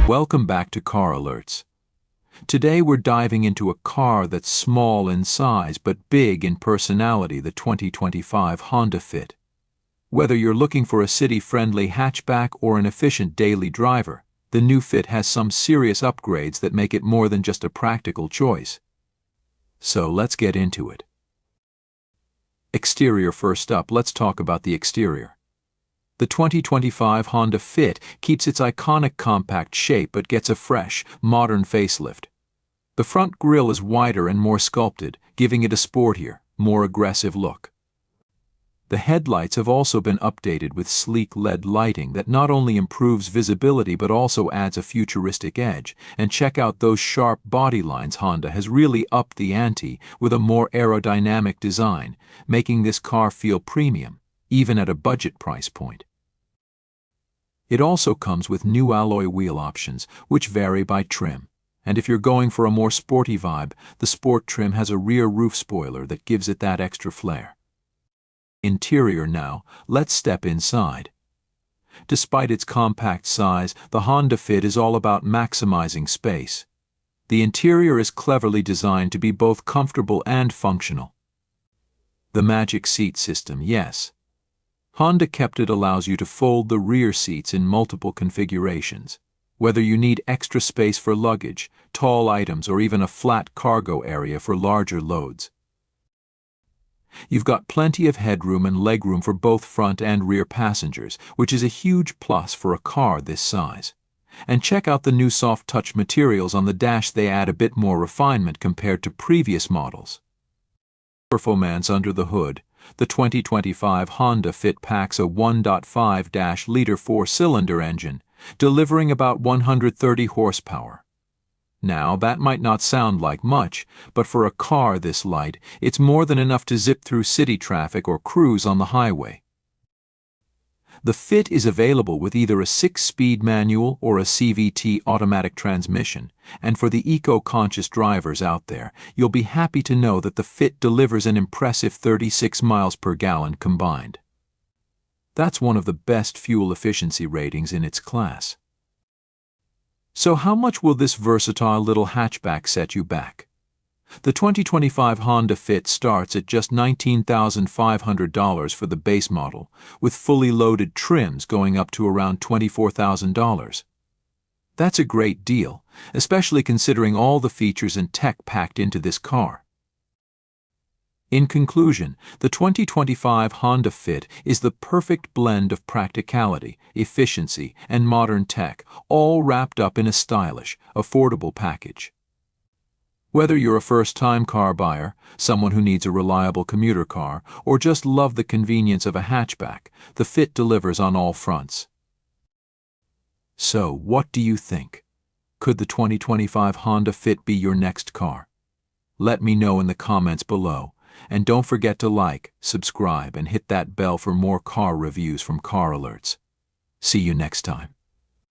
Welcome back to Car Alerts. Today we're diving into a car that's small in size but big in personality, the 2025 Honda Fit. Whether you're looking for a city-friendly hatchback or an efficient daily driver, the new Fit has some serious upgrades that make it more than just a practical choice. So let's get into it. Exterior first up, let's talk about the exterior. The 2025 Honda Fit keeps its iconic compact shape but gets a fresh, modern facelift. The front grille is wider and more sculpted, giving it a sportier, more aggressive look. The headlights have also been updated with sleek LED lighting that not only improves visibility but also adds a futuristic edge. And check out those sharp body lines. Honda has really upped the ante with a more aerodynamic design, making this car feel premium, even at a budget price point. It also comes with new alloy wheel options, which vary by trim. And if you're going for a more sporty vibe, the Sport trim has a rear roof spoiler that gives it that extra flair. Interior now, let's step inside. Despite its compact size, the Honda Fit is all about maximizing space. The interior is cleverly designed to be both comfortable and functional. The magic seat system, yes. Honda kept it allows you to fold the rear seats in multiple configurations. Whether you need extra space for luggage, tall items, or even a flat cargo area for larger loads. You've got plenty of headroom and legroom for both front and rear passengers, which is a huge plus for a car this size. And check out the new soft touch materials on the dash. They add a bit more refinement compared to previous models. Performance under the hood. The 2025 Honda Fit packs a 1.5-liter four-cylinder engine, delivering about 130 horsepower. Now, that might not sound like much, but for a car this light, it's more than enough to zip through city traffic or cruise on the highway. The Fit is available with either a 6-speed manual or a CVT automatic transmission, and for the eco-conscious drivers out there, you'll be happy to know that the Fit delivers an impressive 36 miles per gallon combined. That's one of the best fuel efficiency ratings in its class. So how much will this versatile little hatchback set you back? The 2025 Honda Fit starts at just $19,500 for the base model, with fully loaded trims going up to around $24,000. That's a great deal, especially considering all the features and tech packed into this car. In conclusion, the 2025 Honda Fit is the perfect blend of practicality, efficiency, and modern tech, all wrapped up in a stylish, affordable package. Whether you're a first-time car buyer, someone who needs a reliable commuter car, or just love the convenience of a hatchback, the Fit delivers on all fronts. So, what do you think? Could the 2025 Honda Fit be your next car? Let me know in the comments below, and don't forget to like, subscribe, and hit that bell for more car reviews from Car Alerts. See you next time.